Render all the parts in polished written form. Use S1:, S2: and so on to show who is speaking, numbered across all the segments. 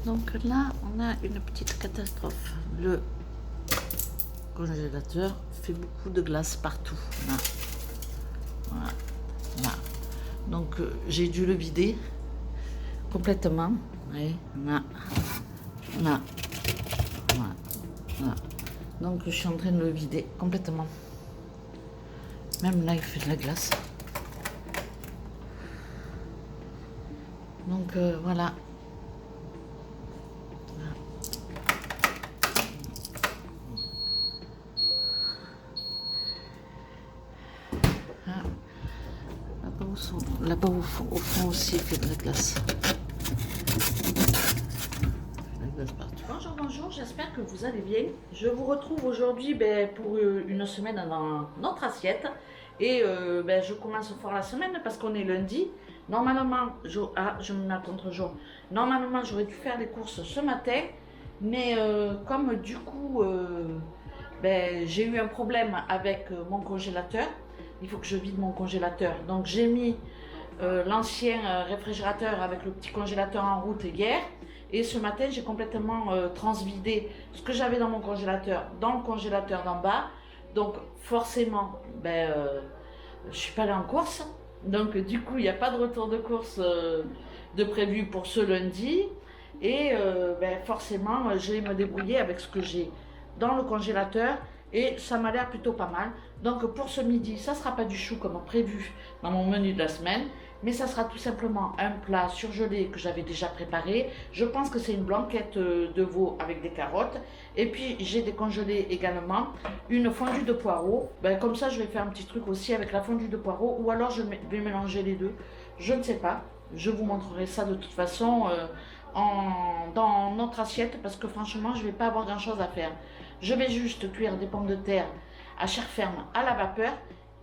S1: Donc là, on a une petite catastrophe. Le congélateur fait beaucoup de glace partout. Là. Voilà. Là. Donc j'ai dû le vider complètement. Oui, là. Là. Voilà. Là. Donc je suis en train de le vider complètement. Même là, il fait de la glace. Donc voilà. Là-bas au fond aussi, il fait de la glace. Bonjour, bonjour, j'espère que vous allez bien. Je vous retrouve aujourd'hui pour une semaine dans notre assiette. Et je commence fort la semaine parce qu'on est lundi. Normalement, je me mets à contre-jour. Normalement, j'aurais dû faire les courses ce matin. Mais comme du coup, j'ai eu un problème avec mon congélateur. Il faut que je vide mon congélateur. Donc j'ai mis l'ancien réfrigérateur avec le petit congélateur en route hier. Et ce matin, j'ai complètement transvidé ce que j'avais dans mon congélateur, dans le congélateur d'en bas. Donc forcément, je ne suis pas allée en course. Donc du coup, il n'y a pas de retour de course de prévu pour ce lundi. Et forcément, je vais me débrouiller avec ce que j'ai dans le congélateur. Et ça m'a l'air plutôt pas mal. Donc pour ce midi, ça ne sera pas du chou comme prévu dans mon menu de la semaine. Mais ça sera tout simplement un plat surgelé que j'avais déjà préparé. Je pense que c'est une blanquette de veau avec des carottes. Et puis j'ai décongelé également une fondue de poireaux. Comme ça, je vais faire un petit truc aussi avec la fondue de poireaux. Ou alors je vais mélanger les deux. Je ne sais pas. Je vous montrerai ça de toute façon dans notre assiette. Parce que franchement, je ne vais pas avoir grand chose à faire. Je vais juste cuire des pommes de terre à chair ferme à la vapeur.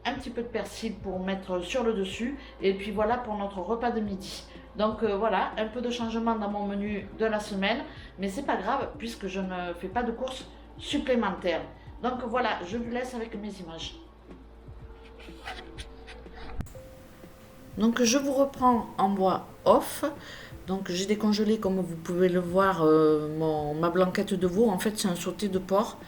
S1: Un petit peu de persil pour mettre sur le dessus. Et puis voilà pour notre repas de midi. Donc voilà, un peu de changement dans mon menu de la semaine. Mais c'est pas grave puisque je ne fais pas de courses supplémentaires. Donc voilà, je vous laisse avec mes images. Donc je vous reprends en voix off. Donc j'ai décongelé, comme vous pouvez le voir, ma blanquette de veau. En fait, c'est un sauté de porc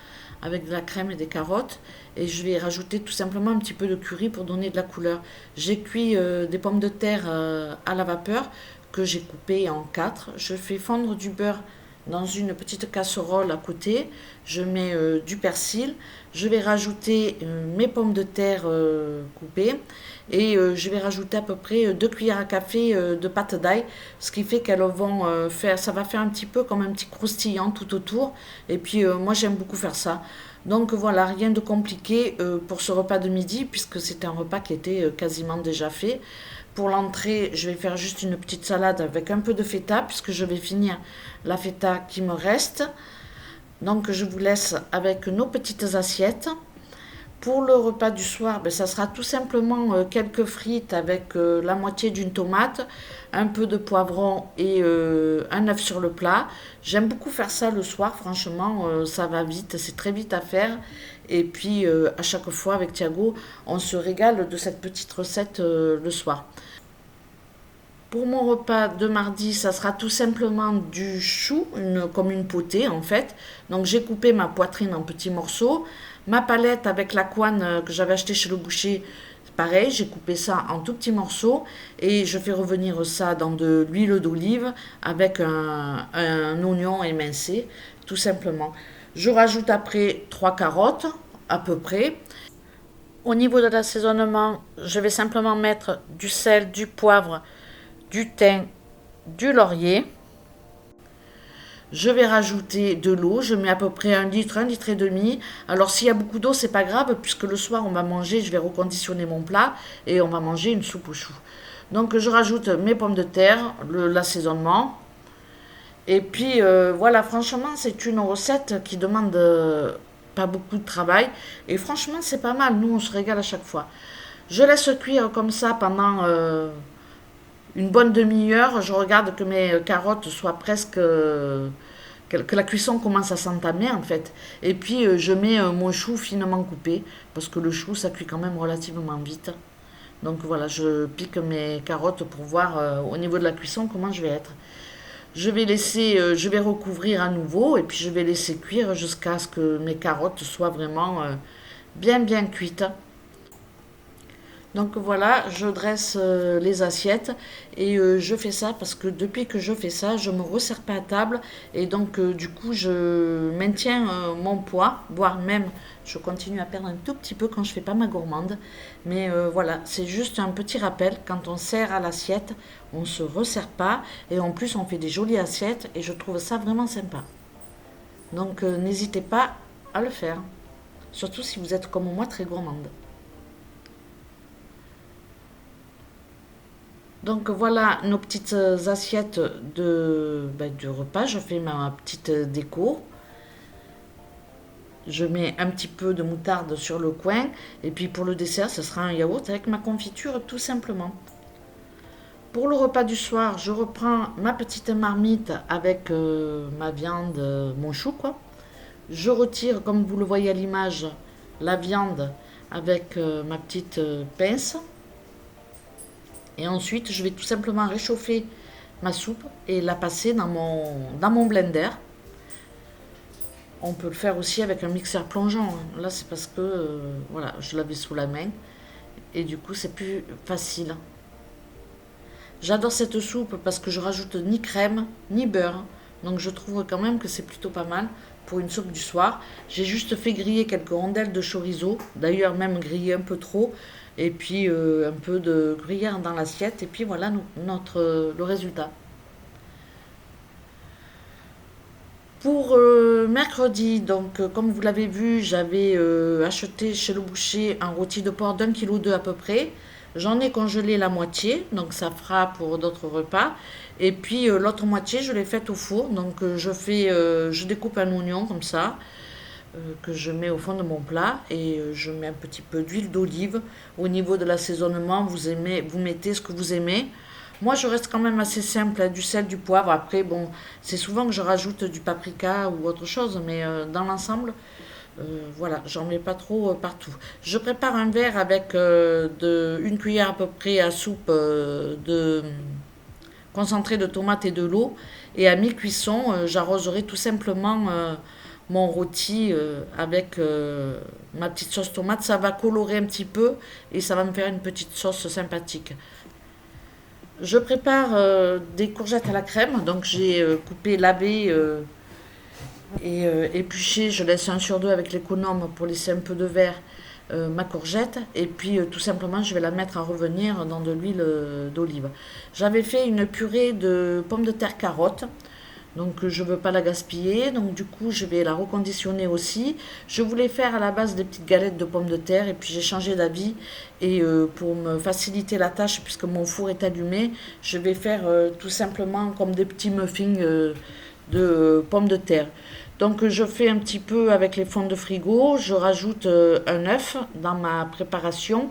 S1: avec de la crème et des carottes. Et je vais rajouter tout simplement un petit peu de curry pour donner de la couleur. J'ai cuit des pommes de terre à la vapeur que j'ai coupées en 4. Je fais fondre du beurre dans une petite casserole à côté. Je mets du persil. Je vais rajouter mes pommes de terre coupées. Et je vais rajouter à peu près 2 cuillères à café de pâte d'ail, ce qui fait qu'elles vont ça va faire un petit peu comme un petit croustillant tout autour. Et puis moi j'aime beaucoup faire ça. Donc voilà, rien de compliqué pour ce repas de midi, puisque c'est un repas qui était quasiment déjà fait. Pour l'entrée, je vais faire juste une petite salade avec un peu de feta, puisque je vais finir la feta qui me reste. Donc je vous laisse avec nos petites assiettes. Pour le repas du soir, ça sera tout simplement quelques frites avec la moitié d'une tomate, un peu de poivron et un œuf sur le plat. J'aime beaucoup faire ça le soir, franchement, ça va vite, c'est très vite à faire. Et puis à chaque fois avec Thiago, on se régale de cette petite recette le soir. Pour mon repas de mardi, ça sera tout simplement du chou, comme une potée en fait. Donc j'ai coupé ma poitrine en petits morceaux. Ma palette avec la couenne que j'avais achetée chez le boucher, pareil, j'ai coupé ça en tout petits morceaux. Et je fais revenir ça dans de l'huile d'olive avec un oignon émincé, tout simplement. Je rajoute après 3 carottes, à peu près. Au niveau de l'assaisonnement, je vais simplement mettre du sel, du poivre, du thym, du laurier. Je vais rajouter de l'eau, je mets à peu près 1 litre et demi. Alors s'il y a beaucoup d'eau, c'est pas grave, puisque le soir on va manger, je vais reconditionner mon plat et on va manger une soupe au chou. Donc je rajoute mes pommes de terre, l'assaisonnement. Et puis voilà, franchement c'est une recette qui demande pas beaucoup de travail. Et franchement c'est pas mal, nous on se régale à chaque fois. Je laisse cuire comme ça pendant une bonne demi-heure. Je regarde que mes carottes soient presque que la cuisson commence à s'entamer en fait. Et puis je mets mon chou finement coupé, parce que le chou ça cuit quand même relativement vite. Donc voilà, je pique mes carottes pour voir au niveau de la cuisson comment je vais être. Je vais recouvrir à nouveau et puis je vais laisser cuire jusqu'à ce que mes carottes soient vraiment bien cuites. Donc voilà, je dresse les assiettes et je fais ça parce que depuis que je fais ça, je me resserre pas à table et donc du coup je maintiens mon poids, voire même je continue à perdre un tout petit peu quand je fais pas ma gourmande. Mais voilà, c'est juste un petit rappel, quand on sert à l'assiette, on se resserre pas et en plus on fait des jolies assiettes et je trouve ça vraiment sympa. Donc n'hésitez pas à le faire, surtout si vous êtes comme moi très gourmande. Donc voilà nos petites assiettes de repas. Je fais ma petite déco. Je mets un petit peu de moutarde sur le coin. Et puis pour le dessert, ce sera un yaourt avec ma confiture tout simplement. Pour le repas du soir, je reprends ma petite marmite avec ma viande, mon chou quoi. Je retire, comme vous le voyez à l'image, la viande avec ma petite pince. Et ensuite, je vais tout simplement réchauffer ma soupe et la passer dans mon blender. On peut le faire aussi avec un mixeur plongeant, hein. Là, c'est parce que voilà, je l'avais sous la main et du coup, c'est plus facile. J'adore cette soupe parce que je rajoute ni crème ni beurre. Donc, je trouve quand même que c'est plutôt pas mal pour une soupe du soir. J'ai juste fait griller quelques rondelles de chorizo, d'ailleurs, même grillé un peu trop. Et puis un peu de gruyère dans l'assiette. Et puis voilà le résultat. Pour mercredi, donc comme vous l'avez vu, j'avais acheté chez le boucher un rôti de porc d'1,2 kg à peu près. J'en ai congelé la moitié, donc ça fera pour d'autres repas. Et puis l'autre moitié, je l'ai faite au four. Donc je découpe un oignon comme ça, que je mets au fond de mon plat et je mets un petit peu d'huile d'olive. Au niveau de l'assaisonnement, vous mettez ce que vous aimez. Moi, je reste quand même assez simple, hein, du sel, du poivre. Après, bon, c'est souvent que je rajoute du paprika ou autre chose, mais dans l'ensemble, voilà, j'en mets pas trop partout. Je prépare un verre avec une cuillère à peu près à soupe de concentré de tomates et de l'eau. Et à mi-cuisson, j'arroserai tout simplement mon rôti avec ma petite sauce tomate. Ça va colorer un petit peu et ça va me faire une petite sauce sympathique. Je prépare des courgettes à la crème. Donc j'ai coupé, lavé et épluché. Je laisse un sur deux avec l'économe pour laisser un peu de verre ma courgette. Et puis tout simplement, je vais la mettre à revenir dans de l'huile d'olive. J'avais fait une purée de pommes de terre carottes. Donc je ne veux pas la gaspiller, donc du coup je vais la reconditionner aussi. Je voulais faire à la base des petites galettes de pommes de terre et puis j'ai changé d'avis et pour me faciliter la tâche puisque mon four est allumé, je vais faire tout simplement comme des petits muffins de pommes de terre. Donc je fais un petit peu avec les fonds de frigo, je rajoute un œuf dans ma préparation,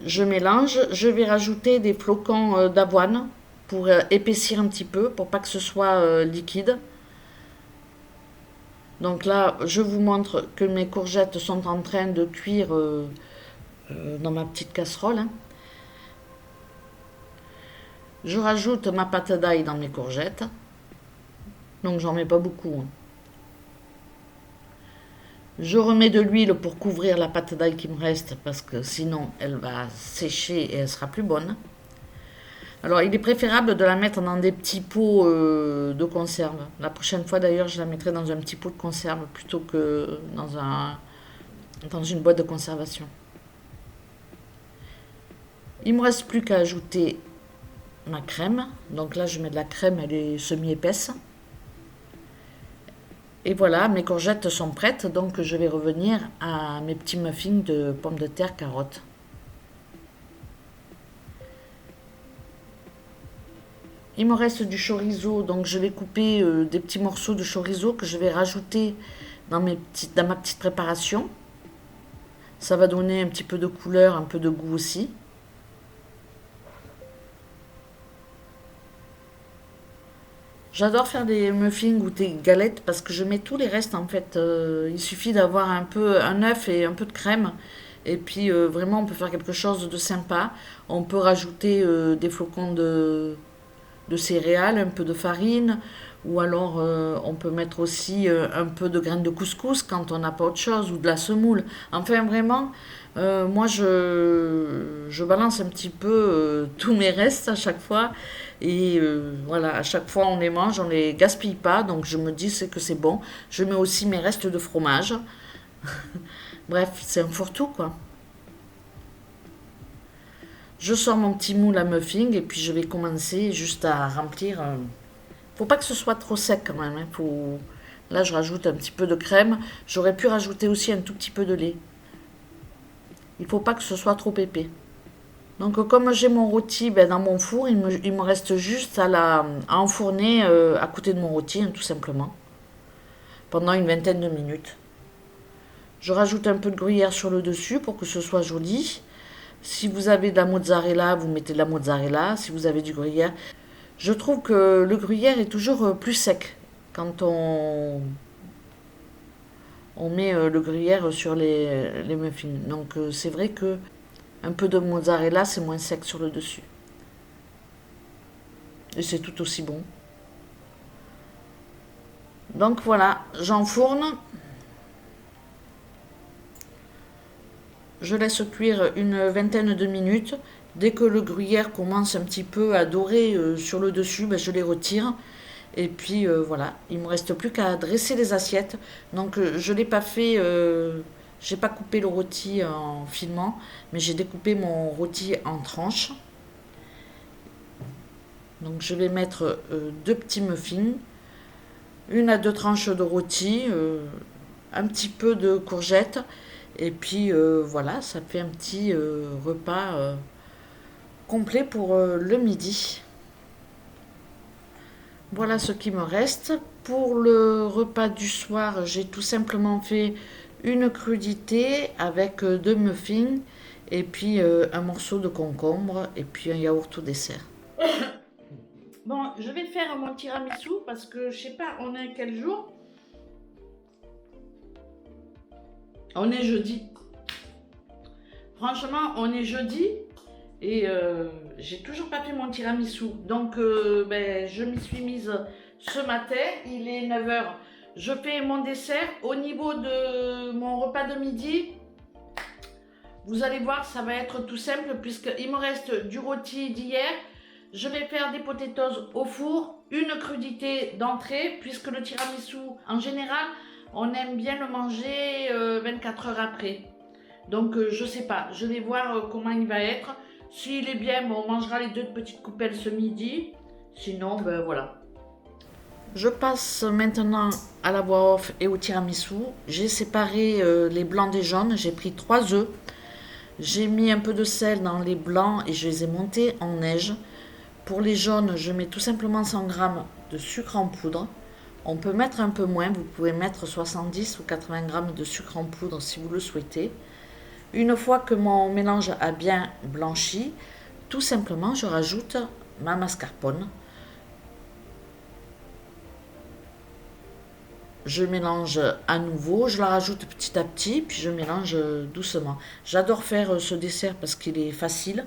S1: je mélange, je vais rajouter des flocons d'avoine pour épaissir un petit peu, pour pas que ce soit liquide. Donc là, je vous montre que mes courgettes sont en train de cuire dans ma petite casserole, hein. Je rajoute ma pâte d'ail dans mes courgettes. Donc j'en mets pas beaucoup, hein. Je remets de l'huile pour couvrir la pâte d'ail qui me reste parce que sinon elle va sécher et elle sera plus bonne. Alors, il est préférable de la mettre dans des petits pots de conserve. La prochaine fois, d'ailleurs, je la mettrai dans un petit pot de conserve plutôt que dans une boîte de conservation. Il ne me reste plus qu'à ajouter ma crème. Donc là, je mets de la crème, elle est semi-épaisse. Et voilà, mes courgettes sont prêtes. Donc, je vais revenir à mes petits muffins de pommes de terre carottes. Il me reste du chorizo, donc je vais couper des petits morceaux de chorizo que je vais rajouter dans ma petite préparation. Ça va donner un petit peu de couleur, un peu de goût aussi. J'adore faire des muffins ou des galettes parce que je mets tous les restes en fait. Il suffit d'avoir un œuf et un peu de crème. Et puis vraiment on peut faire quelque chose de sympa. On peut rajouter des flocons de céréales, un peu de farine, ou alors on peut mettre aussi un peu de graines de couscous quand on n'a pas autre chose, ou de la semoule. Enfin vraiment, moi je balance un petit peu tous mes restes à chaque fois. Et voilà, à chaque fois on les mange, on les gaspille pas, donc je me dis c'est que c'est bon. Je mets aussi mes restes de fromage. Bref, c'est un fourre-tout quoi. Je sors mon petit moule à muffin et puis je vais commencer juste à remplir. Faut pas que ce soit trop sec quand même, hein. Là, je rajoute un petit peu de crème. J'aurais pu rajouter aussi un tout petit peu de lait. Il faut pas que ce soit trop épais. Donc, comme j'ai mon rôti ben, dans mon four, il me reste juste à enfourner à côté de mon rôti, hein, tout simplement, pendant une vingtaine de minutes. Je rajoute un peu de gruyère sur le dessus pour que ce soit joli. Si vous avez de la mozzarella, vous mettez de la mozzarella. Si vous avez du gruyère, je trouve que le gruyère est toujours plus sec quand on met le gruyère sur les muffins. Donc c'est vrai que un peu de mozzarella, c'est moins sec sur le dessus. Et c'est tout aussi bon. Donc voilà, j'enfourne. Je laisse cuire une vingtaine de minutes. Dès que le gruyère commence un petit peu à dorer sur le dessus, ben, je les retire. Et puis voilà, il me reste plus qu'à dresser les assiettes. Donc je l'ai pas fait, j'ai pas coupé le rôti en finement, mais j'ai découpé mon rôti en tranches. Donc je vais mettre deux petits muffins, une à deux tranches de rôti, un petit peu de courgettes, et puis voilà, ça fait un petit repas complet pour le midi. Voilà ce qui me reste. Pour le repas du soir, j'ai tout simplement fait une crudité avec deux muffins et puis un morceau de concombre et puis un yaourt au dessert. Bon, je vais faire mon tiramisu parce que je sais pas, on est quel jour? On est jeudi. Franchement, on est jeudi et j'ai toujours pas fait mon tiramisu. Donc, ben, je m'y suis mise ce matin. Il est 9 h. Je fais mon dessert. Au niveau de mon repas de midi, vous allez voir, ça va être tout simple puisqu'il me reste du rôti d'hier. Je vais faire des potatoes au four, une crudité d'entrée puisque le tiramisu, en général, on aime bien le manger 24 heures après. Donc je sais pas, je vais voir comment il va être. S'il est bien, bon, on mangera les deux petites coupelles ce midi. Sinon, ben voilà. Je passe maintenant à la voix off et au tiramisu. J'ai séparé les blancs des jaunes. J'ai pris 3 œufs. J'ai mis un peu de sel dans les blancs et je les ai montés en neige. Pour les jaunes, je mets tout simplement 100 g de sucre en poudre. On peut mettre un peu moins, vous pouvez mettre 70 ou 80 g de sucre en poudre si vous le souhaitez. Une fois que mon mélange a bien blanchi, tout simplement je rajoute ma mascarpone. Je mélange à nouveau, je la rajoute petit à petit, puis je mélange doucement. J'adore faire ce dessert parce qu'il est facile.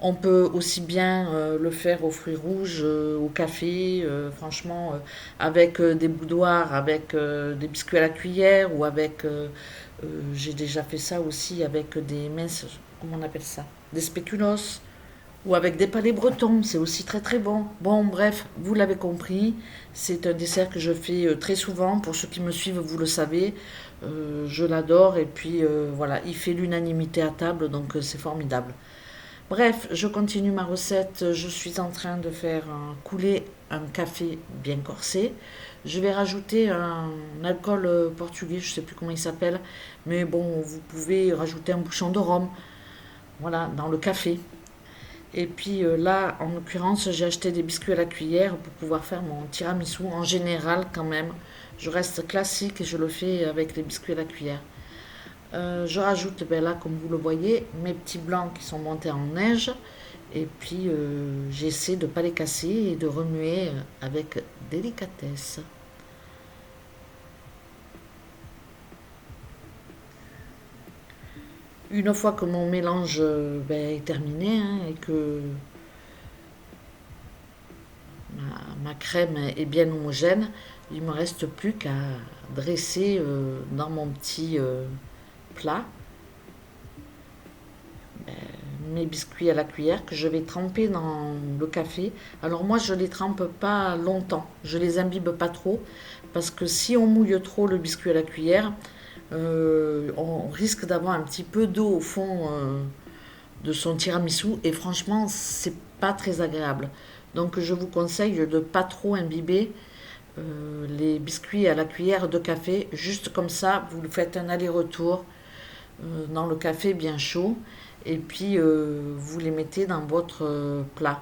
S1: On peut aussi bien le faire aux fruits rouges, au café, franchement, avec des boudoirs, avec des biscuits à la cuillère ou avec... j'ai déjà fait ça aussi avec des minces, comment on appelle ça? Des spéculoos ou avec des palais bretons, c'est aussi très très bon. Bon, bref, vous l'avez compris, c'est un dessert que je fais très souvent. Pour ceux qui me suivent, vous le savez, je l'adore et puis voilà, il fait l'unanimité à table, donc c'est formidable. Bref, je continue ma recette. Je suis en train de faire couler un café bien corsé. Je vais rajouter un alcool portugais, je ne sais plus comment il s'appelle, mais bon, vous pouvez rajouter un bouchon de rhum, voilà, dans le café. Et puis là, en l'occurrence, j'ai acheté des biscuits à la cuillère pour pouvoir faire mon tiramisu. En général, quand même, je reste classique et je le fais avec les biscuits à la cuillère. Je rajoute, ben là, comme vous le voyez, mes petits blancs qui sont montés en neige. Et puis, j'essaie de ne pas les casser et de remuer avec délicatesse. Une fois que mon mélange ben, est terminé hein, et que ma crème est bien homogène. Il ne me reste plus qu'à dresser dans mon petit plat mes biscuits à la cuillère que je vais tremper dans le café. Alors moi je les trempe pas longtemps, je les imbibe pas trop parce que si on mouille trop le biscuit à la cuillère, on risque d'avoir un petit peu d'eau au fond de son tiramisu et franchement c'est pas très agréable. Donc je vous conseille de pas trop imbiber les biscuits à la cuillère de café, juste comme ça vous faites un aller-retour dans le café bien chaud et puis vous les mettez dans votre plat.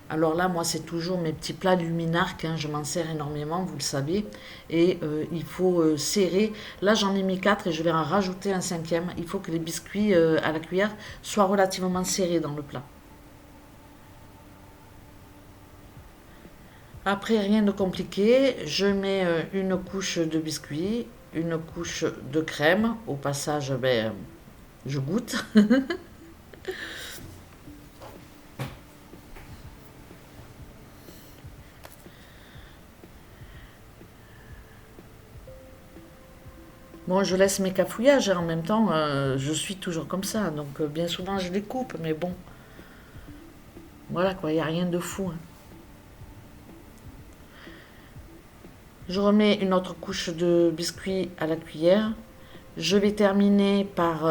S1: Alors là, moi, c'est toujours mes petits plats luminarques, hein, je m'en sers énormément, vous le savez, et il faut serrer. Là, j'en ai mis 4 et je vais en rajouter un cinquième. Il faut que les biscuits à la cuillère soient relativement serrés dans le plat. Après, rien de compliqué, je mets une couche de biscuits, une couche de crème. Au passage, ben, je goûte. Bon, je laisse mes cafouillages, hein, en même temps, je suis toujours comme ça, donc bien souvent je les coupe, mais bon, voilà quoi, il n'y a rien de fou, hein. Je remets une autre couche de biscuits à la cuillère. Je vais terminer par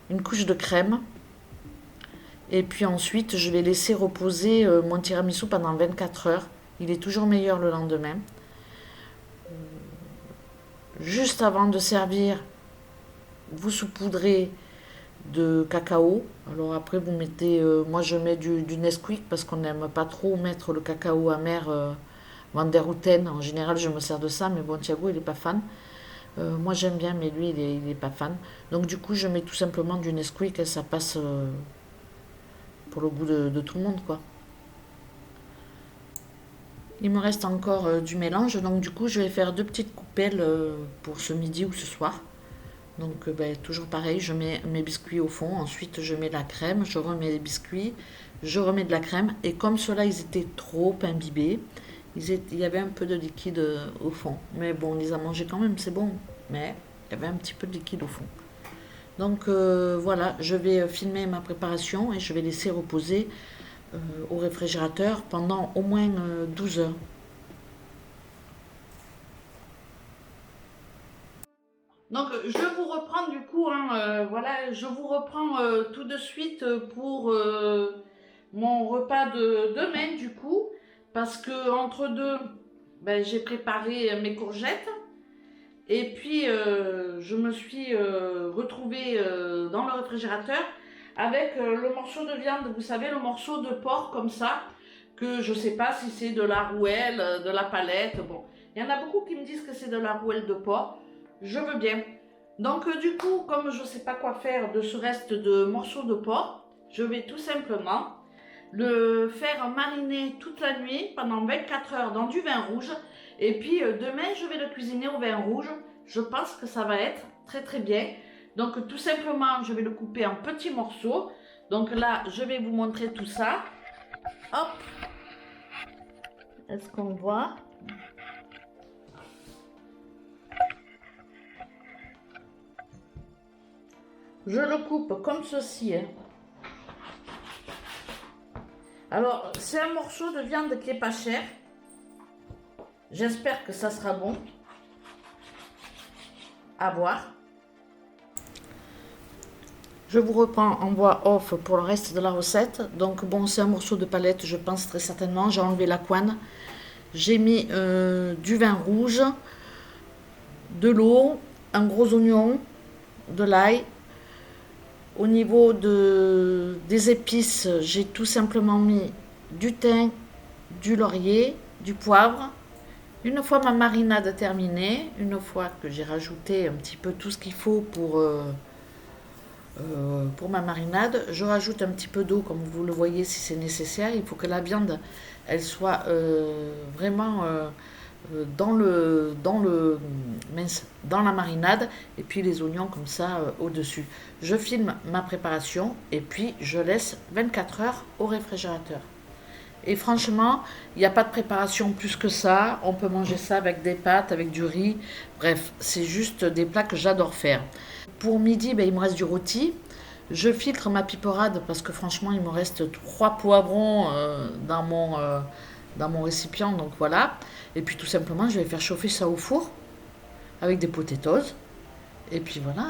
S1: une couche de crème. Et puis ensuite, je vais laisser reposer mon tiramisu pendant 24 heures. Il est toujours meilleur le lendemain. Juste avant de servir, vous saupoudrez de cacao. Alors après, vous mettez, moi je mets du Nesquik parce qu'on n'aime pas trop mettre le cacao amer Vanderhouten. En général, je me sers de ça, mais bon, Thiago, il n'est pas fan. Moi j'aime bien, mais lui, il est pas fan. Donc du coup, je mets tout simplement du Nesquik et ça passe pour le goût de tout le monde, quoi. Il me reste encore du mélange, donc du coup, je vais faire deux petites coupelles pour ce midi ou ce soir. Donc ben, toujours pareil, je mets mes biscuits au fond, ensuite je mets de la crème, je remets les biscuits, je remets de la crème. Et comme cela, ils étaient trop imbibés, il y avait un peu de liquide au fond. Mais bon, on les a mangés quand même, c'est bon. Mais il y avait un petit peu de liquide au fond. Donc voilà, je vais filmer ma préparation et je vais laisser reposer au réfrigérateur pendant au moins 12 heures. Donc, je vous reprends du coup, hein, voilà, je vous reprends tout de suite pour mon repas de demain du coup, parce que entre deux, ben, j'ai préparé mes courgettes et puis je me suis retrouvée dans le réfrigérateur avec le morceau de viande, vous savez, le morceau de porc comme ça, que je sais pas si c'est de la rouelle, de la palette, bon, il y en a beaucoup qui me disent que c'est de la rouelle de porc. Je veux bien. Donc du coup, comme je ne sais pas quoi faire de ce reste de morceaux de porc, je vais tout simplement le faire mariner toute la nuit pendant 24 heures dans du vin rouge. Et puis demain, je vais le cuisiner au vin rouge. Je pense que ça va être très très bien. Donc tout simplement, je vais le couper en petits morceaux. Donc là, je vais vous montrer tout ça. Hop, est-ce qu'on voit? Je le coupe comme ceci, hein. Alors, c'est un morceau de viande qui est pas cher. J'espère que ça sera bon à voir. Je vous reprends en voix off pour le reste de la recette. Donc bon, c'est un morceau de palette, je pense très certainement. J'ai enlevé la couenne. J'ai mis du vin rouge, de l'eau, un gros oignon, de l'ail. Au niveau des épices, j'ai tout simplement mis du thym, du laurier, du poivre. Une fois ma marinade terminée, une fois que j'ai rajouté un petit peu tout ce qu'il faut pour ma marinade, je rajoute un petit peu d'eau comme vous le voyez si c'est nécessaire. Il faut que la viande elle soit vraiment dans la marinade et puis les oignons comme ça au-dessus. Je filme ma préparation et puis je laisse 24 heures au réfrigérateur. Et franchement, il n'y a pas de préparation plus que ça. On peut manger ça avec des pâtes, avec du riz. Bref, c'est juste des plats que j'adore faire. Pour midi, ben, il me reste du rôti. Je filtre ma piperade parce que franchement, il me reste 3 poivrons dans mon récipient. Donc voilà. Et puis tout simplement, je vais faire chauffer ça au four avec des potatoes. Et puis voilà,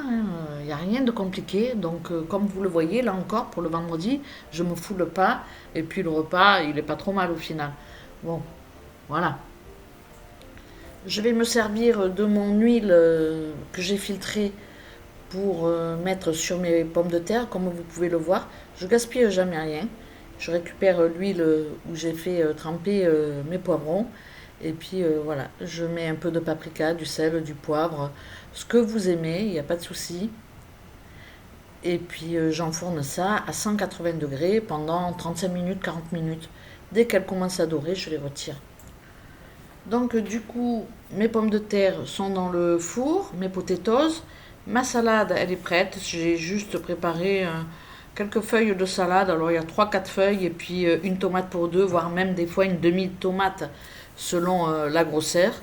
S1: il n'y a rien de compliqué. Donc comme vous le voyez, là encore, pour le vendredi, je me foule pas. Et puis le repas, il n'est pas trop mal au final. Bon, voilà. Je vais me servir de mon huile que j'ai filtrée pour mettre sur mes pommes de terre, comme vous pouvez le voir. Je gaspille jamais rien. Je récupère l'huile où j'ai fait tremper mes poivrons. Et puis voilà, je mets un peu de paprika, du sel, du poivre, ce que vous aimez, il n'y a pas de souci. Et puis j'enfourne ça à 180 degrés pendant 35 minutes, 40 minutes. Dès qu'elles commencent à dorer, je les retire. Donc du coup, mes pommes de terre sont dans le four, mes potatoes. Ma salade, elle est prête. J'ai juste préparé quelques feuilles de salade. Alors il y a 3 4 feuilles et puis une tomate pour deux, voire même des fois une demi-tomate selon la grosseur.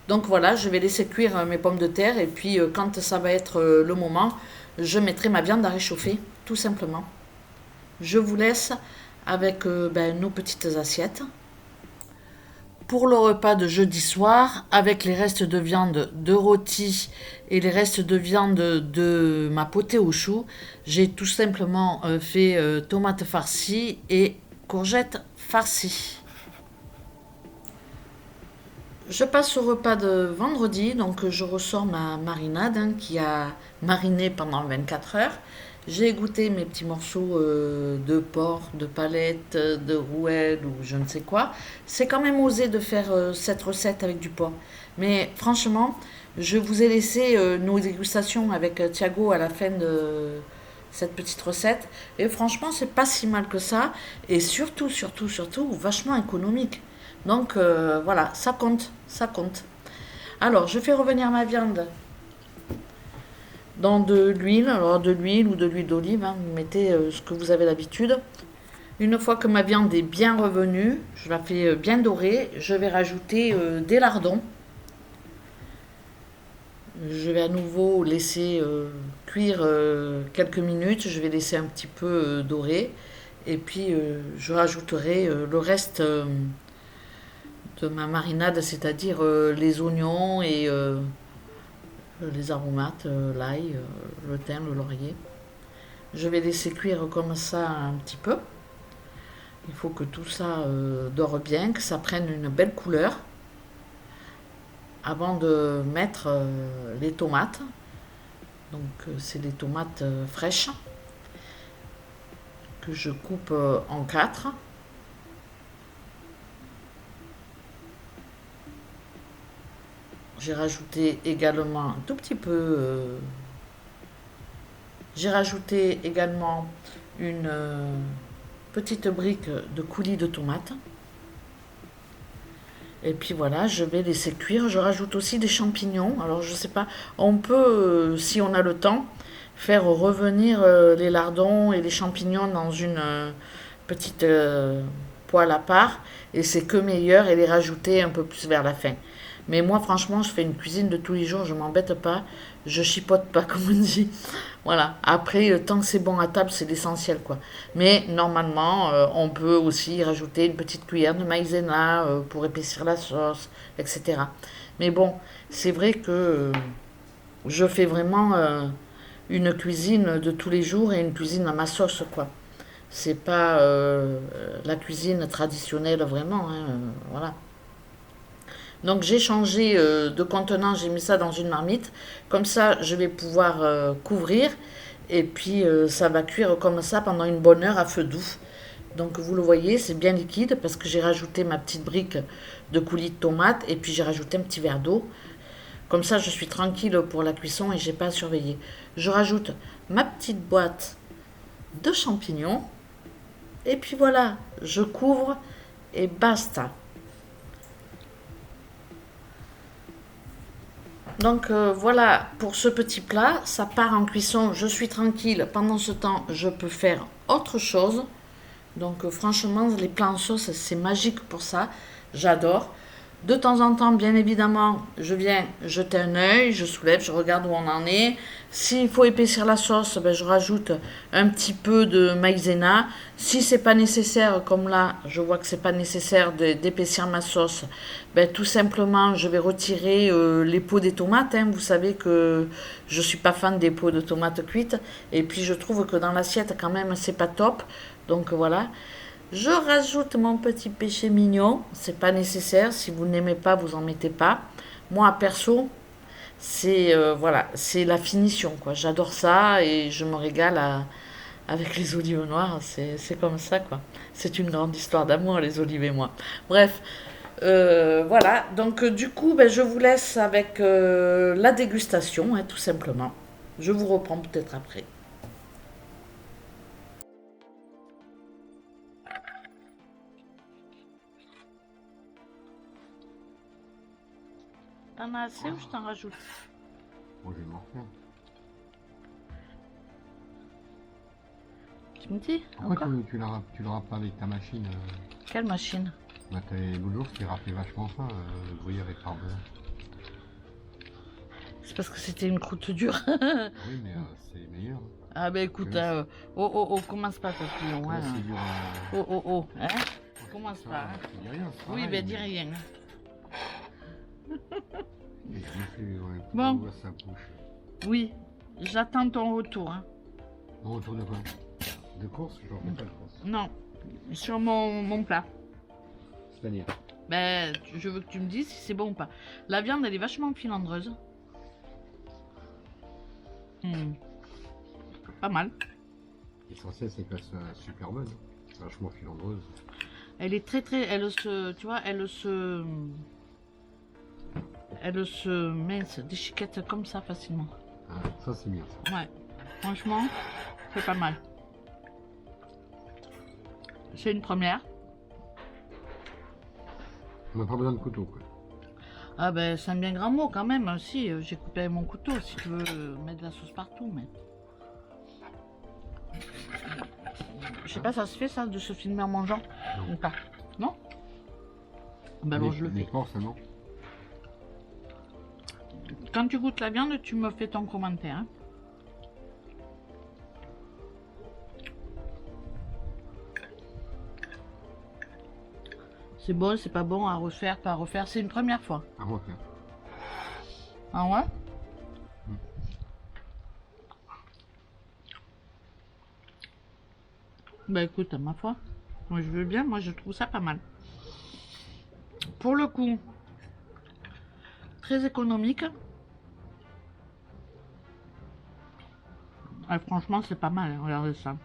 S1: Donc voilà, je vais laisser cuire mes pommes de terre et puis quand ça va être le moment, je mettrai ma viande à réchauffer, tout simplement. Je vous laisse avec nos petites assiettes. Pour le repas de jeudi soir, avec les restes de viande de rôti et les restes de viande de ma potée au chou, j'ai tout simplement fait tomates farcies et courgettes farcies. Je passe au repas de vendredi, donc je ressors ma marinade qui a mariné pendant 24 heures. J'ai goûté mes petits morceaux de porc, de palette, de rouelle ou je ne sais quoi. C'est quand même osé de faire cette recette avec du porc. Mais franchement, je vous ai laissé nos dégustations avec Thiago à la fin de cette petite recette. Et franchement, c'est pas si mal que ça. Et surtout, surtout, surtout, vachement économique. Donc voilà, ça compte, ça compte. Alors, je fais revenir ma viande dans de l'huile, alors de l'huile ou de l'huile d'olive, vous mettez ce que vous avez l'habitude. Une fois que ma viande est bien revenue, je la fais bien dorer, je vais rajouter des lardons. Je vais à nouveau laisser cuire quelques minutes, je vais laisser un petit peu dorer. Et puis je rajouterai le reste de ma marinade, c'est-à-dire les oignons et les aromates, l'ail, le thym, le laurier. Je vais laisser cuire comme ça un petit peu. Il faut que tout ça dore bien, que ça prenne une belle couleur avant de mettre les tomates. Donc c'est les tomates fraîches que je coupe en 4. J'ai rajouté également un tout petit peu. J'ai rajouté également une petite brique de coulis de tomates. Et puis voilà, je vais laisser cuire. Je rajoute aussi des champignons. Alors je sais pas, on peut, si on a le temps, faire revenir les lardons et les champignons dans une petite poêle à part. Et c'est que meilleur et les rajouter un peu plus vers la fin. Mais moi, franchement, je fais une cuisine de tous les jours, je m'embête pas, je chipote pas, comme on dit. Voilà. Après, tant que c'est bon à table, c'est l'essentiel, quoi. Mais normalement, on peut aussi rajouter une petite cuillère de maïzena pour épaissir la sauce, etc. Mais bon, c'est vrai que je fais vraiment une cuisine de tous les jours et une cuisine à ma sauce, quoi. C'est pas la cuisine traditionnelle, vraiment, voilà. Donc j'ai changé de contenant, j'ai mis ça dans une marmite. Comme ça, je vais pouvoir couvrir. Et puis ça va cuire comme ça pendant une bonne heure à feu doux. Donc vous le voyez, c'est bien liquide parce que j'ai rajouté ma petite brique de coulis de tomate et puis j'ai rajouté un petit verre d'eau. Comme ça, je suis tranquille pour la cuisson et j'ai pas à surveiller. Je rajoute ma petite boîte de champignons. Et puis voilà, je couvre et basta. Donc voilà pour ce petit plat, ça part en cuisson, je suis tranquille. Pendant ce temps, je peux faire autre chose. Donc franchement, les plats en sauce, c'est magique pour ça. J'adore. De temps en temps, bien évidemment, je viens jeter un œil, je soulève, je regarde où on en est. S'il faut épaissir la sauce, ben, je rajoute un petit peu de maïzena. Si c'est pas nécessaire, comme là, je vois que c'est pas nécessaire d'épaissir ma sauce, ben, tout simplement, je vais retirer les peaux des tomates, hein. Vous savez que je suis pas fan des peaux de tomates cuites. Et puis, je trouve que dans l'assiette, quand même, c'est pas top. Donc voilà. Je rajoute mon petit péché mignon. C'est pas nécessaire. Si vous n'aimez pas, vous en mettez pas. Moi, perso, c'est voilà, c'est la finition quoi. J'adore ça et je me régale avec les olives noires. C'est comme ça quoi. C'est une grande histoire d'amour les olives et moi. Bref, voilà. Donc du coup, ben, je vous laisse avec la dégustation, hein, tout simplement. Je vous reprends peut-être après. T'en as assez ou je t'en rajoute?
S2: Moi, je vais m'en refaire.
S1: Tu me dis
S2: Pourquoi
S1: encore?
S2: tu le râpes pas avec ta machine
S1: Quelle machine?
S2: Bah, l'autre jour, tu râpé vachement fin, le gruyère avec parmesan.
S1: C'est parce que c'était une croûte dure.
S2: Oui, mais c'est meilleur.
S1: Ah ben écoute,
S2: Que là,
S1: commence pas papillon,
S2: là,
S1: hein.
S2: c'est dur.
S1: Hein. Commence
S2: Ça,
S1: pas, hein.
S2: tu dis rien, c'est
S1: Oui,
S2: pareil,
S1: ben dis
S2: mais-
S1: rien.
S2: mais je me fais, ouais,
S1: Bon.
S2: on voit sa bouche.
S1: Oui, j'attends ton retour, hein.
S2: On retourne de quoi? De course? Je refais pas de course.
S1: Non, sur mon plat.
S2: C'est-à-dire?
S1: Ben, je veux que tu me dises si c'est bon ou pas. La viande, elle est vachement filandreuse. Pas mal.
S2: L'essentiel, c'est qu'elle soit super bonne. Vachement filandreuse.
S1: Elle est très, elle se, tu vois, elle se mince, déchiquette comme ça facilement.
S2: Ah, ça, c'est bien, ça.
S1: Ouais, franchement, c'est pas mal. C'est une première.
S2: On n'a pas besoin de couteau, quoi.
S1: Ah ben, c'est un bien grand mot quand même. Si, j'ai coupé avec mon couteau si tu veux mettre de la sauce partout, mais... Je sais pas, ça se fait ça, de se filmer en mangeant?
S2: Non.
S1: Ou pas? Non? Ben alors je le
S2: Les
S1: fais.
S2: porcs, ça, non?
S1: Quand tu goûtes la viande, tu me fais ton commentaire, hein. C'est bon, c'est pas bon, à refaire, pas à refaire. C'est une première fois.
S2: À refaire.
S1: Ah ouais? Bah écoute, à ma foi, moi je veux bien, moi je trouve ça pas mal. Pour le coup, très économique. Et franchement, c'est pas mal, hein, regardez ça.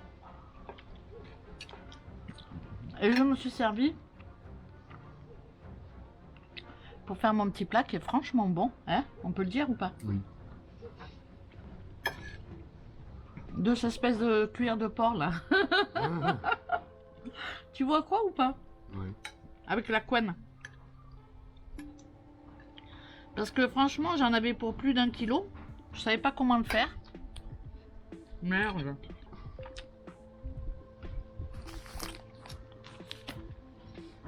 S1: Et je me suis servi pour faire mon petit plat qui est franchement bon, hein? On peut le dire ou pas?
S2: Oui.
S1: De cette espèce de cuir de porc là. Tu vois quoi ou pas?
S2: Oui.
S1: Avec la couenne. Parce que franchement, j'en avais pour plus d'1 kilo. Je savais pas comment le faire. Merde.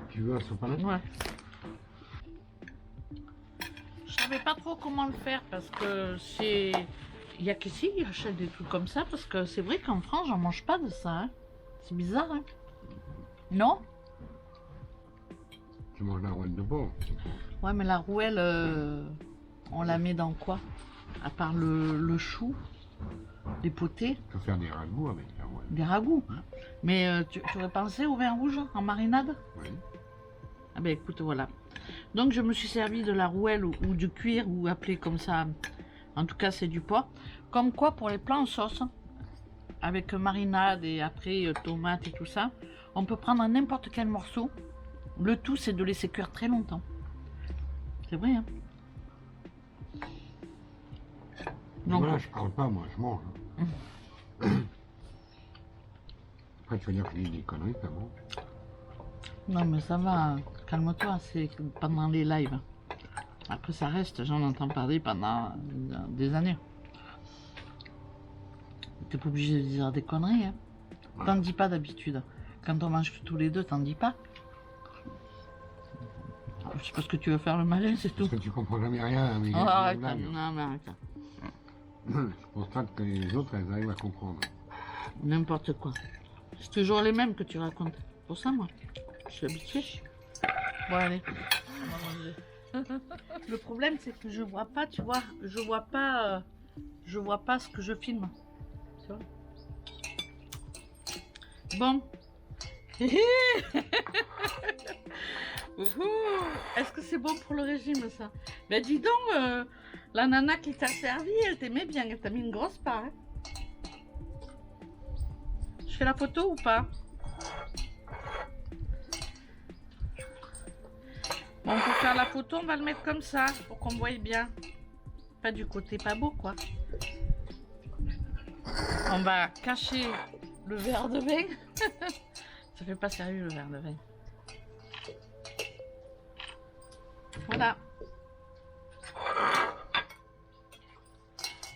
S2: Tu veux un sopalin?
S1: Ouais. Je savais pas trop comment le faire parce que c'est... Il y a qu'ici, ils achètent des trucs comme ça parce que c'est vrai qu'en France, j'en mange pas de ça, hein. C'est bizarre, hein. Non?
S2: Tu manges la rouelle de porc.
S1: Ouais, mais la rouelle, on la met dans quoi? À part le chou, les potés,
S2: Tu peux faire des ragoûts avec la rouelle.
S1: des ragoûts. Mais tu aurais pensé au vin rouge en marinade?
S2: Oui.
S1: Ah ben écoute, voilà. Donc je me suis servi de la rouelle ou du cuir, ou appelé comme ça, en tout cas c'est du porc. Comme quoi pour les plats en sauce, avec marinade et après tomates et tout ça, on peut prendre n'importe quel morceau. Le tout c'est de laisser cuire très longtemps. C'est vrai, hein? Donc,
S2: Voilà, je parle pas, moi, je mange. hein. Après, tu vas dire que je dis des conneries, pas bon.
S1: non mais ça va, calme-toi, c'est pendant les lives. Après ça reste, j'en entends parler pendant des années. T'es pas obligé de dire des conneries, hein.
S2: Ouais.
S1: T'en dis pas d'habitude. Quand on mange tous les deux, t'en dis pas. C'est parce que tu veux faire le malin, c'est tout.
S2: Parce que tu comprends jamais rien, mais
S1: Oh, arrête,
S2: blagues.
S1: non, mais arrête.
S2: Je constate que les autres, elles arrivent à comprendre.
S1: N'importe quoi. C'est toujours les mêmes que tu racontes. Pour ça, moi, je suis habituée. Bon, allez. On va manger. Le problème, c'est que je vois pas, tu vois. Je vois pas ce que je filme. Tu vois. Bon. Est-ce que c'est bon pour le régime, ça? Ben dis donc, la nana qui t'a servi, elle t'aimait bien, elle t'a mis une grosse part. Hein. Je fais la photo ou pas? Bon, pour faire la photo, on va le mettre comme ça, pour qu'on voie bien. Pas du côté pas beau, quoi. On va cacher le verre de vin. Ça fait pas sérieux, le verre de vin. Voilà.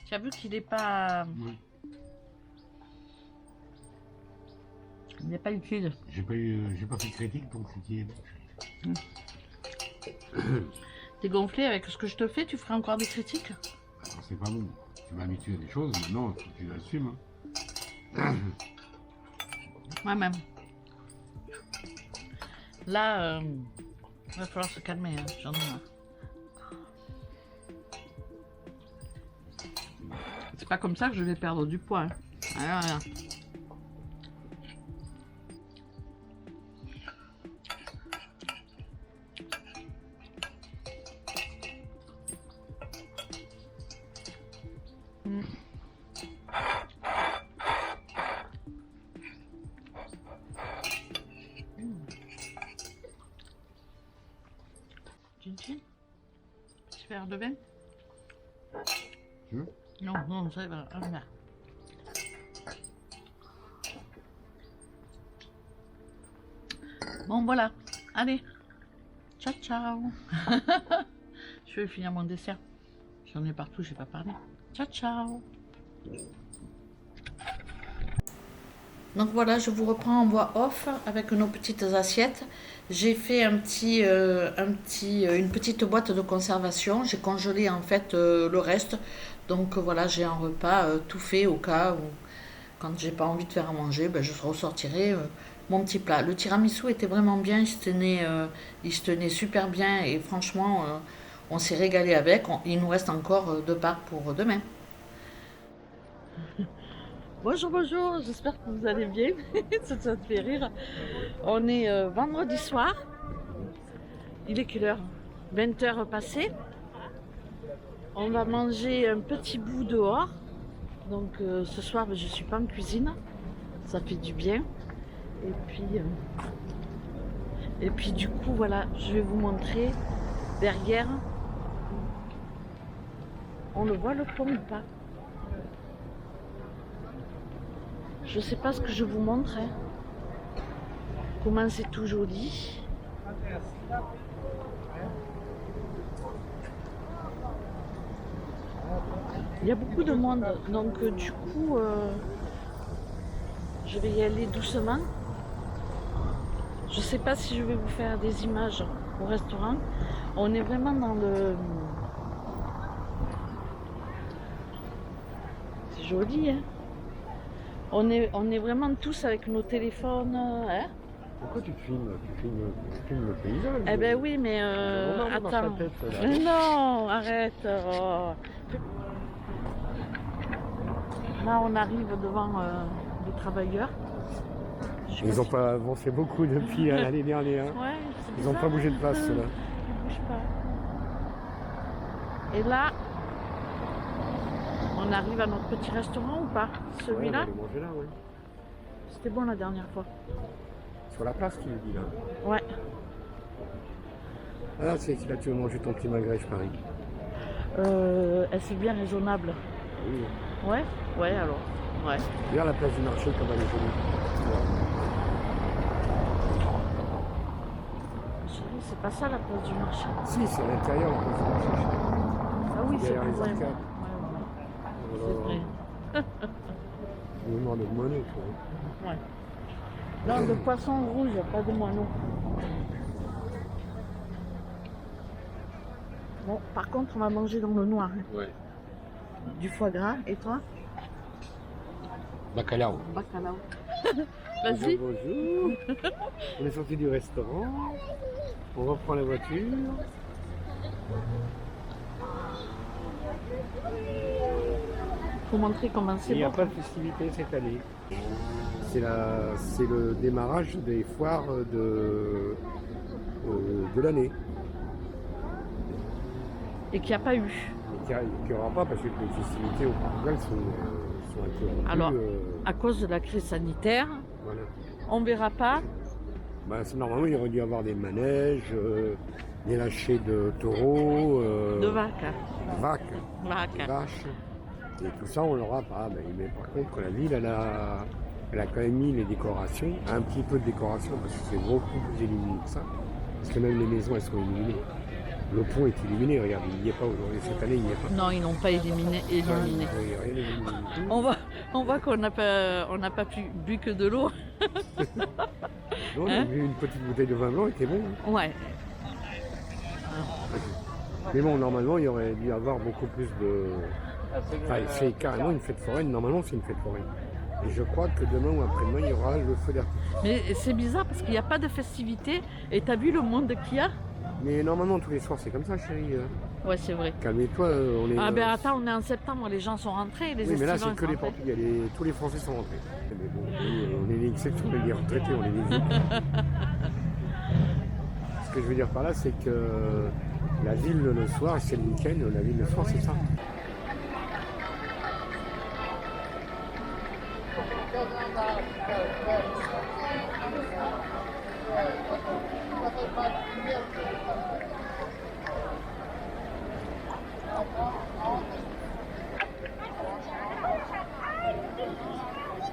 S1: Tu as vu qu'il n'est pas...
S2: Oui.
S1: Il n'est pas utile.
S2: J'ai pas fait de critique, donc c'est qui est.
S1: T'es gonflé avec ce que je te fais, tu ferais encore des critiques?
S2: Alors, c'est pas bon. Tu m'as habitué à des choses, maintenant tu l'assumes. Hein.
S1: Moi-même. Là, va falloir se calmer, hein. J'en ai marre. C'est pas comme ça que je vais perdre du poids. Hein. Rien, rien. Gin? Petit verre de vin?
S2: Tu veux?
S1: Non, non, ça va, un verre. Bon, voilà. Allez. Ciao, ciao. Je vais finir mon dessert. J'en ai partout, j'ai pas parlé. Ciao, ciao. Donc voilà, je vous reprends en voix off avec nos petites assiettes. J'ai fait une petite boîte de conservation. J'ai congelé en fait le reste. Donc voilà, j'ai un repas tout fait au cas où, quand j'ai pas envie de faire à manger, ben, je ressortirai mon petit plat. Le tiramisu était vraiment bien, il se tenait super bien et franchement, on s'est régalé avec. Il nous reste encore 2 parts pour demain. Bonjour, bonjour, j'espère que vous allez bien. Ça te fait rire. On est vendredi soir. Il est quelle heure? 20h passées. On va manger un petit bout dehors. Donc ce soir, je ne suis pas en cuisine. Ça fait du bien. Et puis du coup, voilà, je vais vous montrer derrière. On le voit le pont ou pas? Je sais pas ce que je vous montre. Hein. Comment c'est tout joli. Il y a beaucoup de monde, donc du coup, je vais y aller doucement. Je sais pas si je vais vous faire des images au restaurant. On est vraiment dans le... C'est joli, hein. On est vraiment tous avec nos téléphones, hein.
S2: Pourquoi tu filmes le paysage?
S1: Eh ben oui, mais attends. Mais non, arrête. Oh. Là, on arrive devant les travailleurs.
S2: Ils n'ont pas avancé beaucoup depuis l'année dernière.
S1: Ouais,
S2: Ils n'ont pas bougé de place, ceux-là.
S1: Ils bougent pas. Et là, on arrive à notre petit restaurant ou pas? Celui-là?
S2: Ouais, on va aller manger là, ouais.
S1: C'était bon la dernière fois.
S2: Sur la place, tu me dis là.
S1: Ouais.
S2: Ah, c'est là tu veux manger ton petit magret, je parie.
S1: Est-ce bien raisonnable?
S2: Oui.
S1: Ouais? Ouais, alors. Ouais.
S2: Regarde la place du marché, comme elle est jolie.
S1: Chérie, c'est pas ça la place du marché.
S2: Si, c'est à l'intérieur, la place du marché.
S1: Ah oui, c'est
S2: derrière les
S1: vrai.
S2: arcades.
S1: C'est vrai.
S2: On demande de monnaie, tu vois.
S1: Ouais. Non, de poisson rouge, pas de moineau. Bon, par contre, on va manger dans le noir. Hein.
S2: Ouais.
S1: Du foie gras, et toi?
S2: Bacalao.
S1: Bacalao. Vas-y.
S3: Bonjour. On est sorti du restaurant. On reprend la voiture.
S1: Faut montrer comment c'est
S3: Il n'y a
S1: bon.
S3: pas de festivité cette année. C'est le démarrage des foires de l'année.
S1: Et qu'il n'y a pas eu.
S3: Et qu'il n'y aura pas parce que les festivités au Portugal sont interrompues.
S1: Alors, à cause de la crise sanitaire,
S3: voilà.
S1: on ne verra pas.
S3: Normalement, il aurait dû y avoir des manèges, des lâchers de taureaux,
S1: De vaques.
S3: vaches. Et tout ça, on l'aura pas. Mais par contre, la ville, elle a quand même mis les décorations, un petit peu de décoration, parce que c'est beaucoup plus illuminé que ça. Parce que même les maisons, elles sont illuminées. Le pont est illuminé, regarde, il n'y est pas aujourd'hui. Cette année, il n'y est pas.
S1: Non, ils n'ont pas illuminé.
S3: Il n'y a rien illuminé du tout.
S1: On voit qu'on n'a pas bu que de l'eau.
S3: Non, on a vu une petite bouteille de vin blanc, était bon. Hein.
S1: Ouais.
S3: Mais bon, normalement, il y aurait dû y avoir beaucoup plus de... Enfin, c'est carrément une fête foraine. Normalement, c'est une fête foraine. Et je crois que demain ou après-demain, il y aura le feu d'artifice.
S1: Mais c'est bizarre parce qu'il n'y a pas de festivité. Et t'as vu le monde qu'il y a?
S3: Mais normalement, tous les soirs, c'est comme ça, chérie.
S1: Ouais, c'est vrai.
S3: Calmez-toi, on est...
S1: Ah ben attends, on est en septembre, les gens sont rentrés. Les
S3: oui, mais là,
S1: estivants
S3: c'est que
S1: sont
S3: les
S1: rentrés.
S3: Portugais. Tous les Français sont rentrés. Mais bon, nous, on est les exceptions, les retraités, on est les Ce que je veux dire par là, c'est que la ville, le soir, c'est le week-end, la ville, le soir, c'est ça.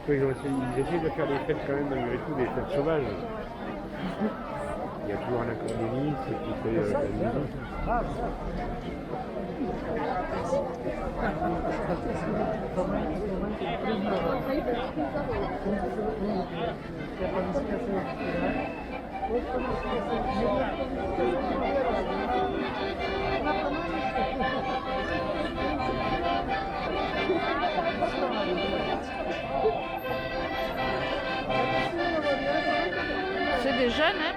S3: Oui, ils essaient de faire des fêtes quand même, malgré tout, des fêtes sauvages. Il y a toujours un accordéoniste qui fait de la musique.
S1: C'est des jeunes, hein?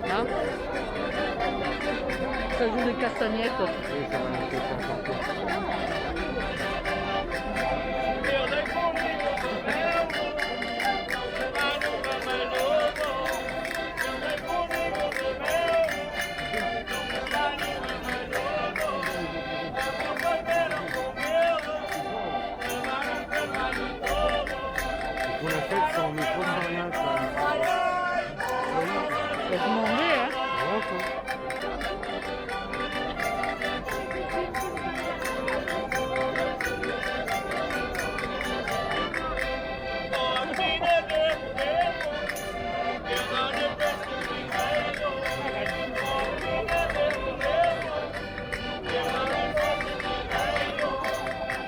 S1: Là. Ça joue des castagnettes.
S3: Oui, ça va nous faire sortir. Pour la fête, sans micro, sans rien, quoi.
S1: Faut demander, hein?
S3: Voilà, quoi.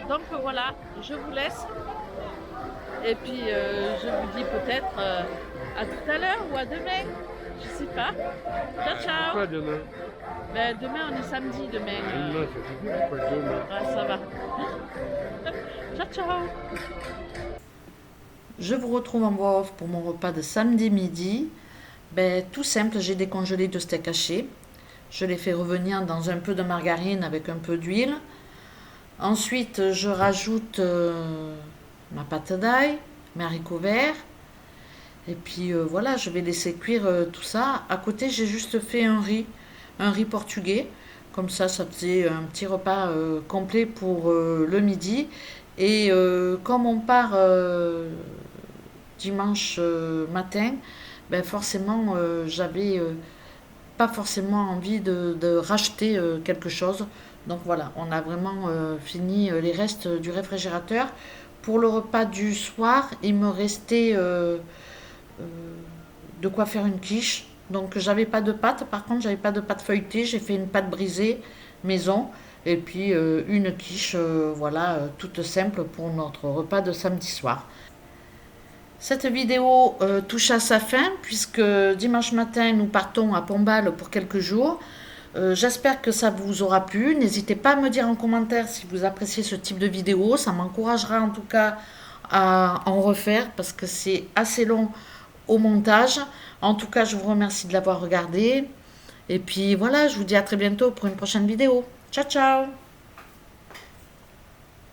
S1: Donc voilà, je vous laisse. Et puis je vous dis peut-être à tout à l'heure ou à demain. Je sais pas. Ciao, ciao.
S3: Quoi demain?
S1: Ben, demain, on est samedi demain.
S3: Demain, ça suffit, pourquoi demain?
S1: Ouais, ça va. Ciao, ciao. Je vous retrouve en voix off pour mon repas de samedi midi. Ben, tout simple, j'ai décongelé de steak haché. Je l'ai fait revenir dans un peu de margarine avec un peu d'huile. Ensuite, je rajoute ma pâte d'ail, mes haricots verts. Et puis voilà, je vais laisser cuire tout ça. À côté, j'ai juste fait un riz portugais. Comme ça faisait un petit repas complet pour le midi. Et comme on part dimanche matin, ben forcément, j'avais pas forcément envie de racheter quelque chose. Donc voilà, on a vraiment fini les restes du réfrigérateur. Pour le repas du soir, il me restait de quoi faire une quiche. Donc j'avais pas de pâte, par contre j'avais pas de pâte feuilletée, j'ai fait une pâte brisée maison et puis une quiche, voilà, toute simple pour notre repas de samedi soir. Cette vidéo touche à sa fin puisque dimanche matin nous partons à Pombal pour quelques jours. J'espère que ça vous aura plu. N'hésitez pas à me dire en commentaire si vous appréciez ce type de vidéo. Ça m'encouragera en tout cas à en refaire parce que c'est assez long au montage. En tout cas, je vous remercie de l'avoir regardé. Et puis voilà, je vous dis à très bientôt pour une prochaine vidéo. Ciao, ciao!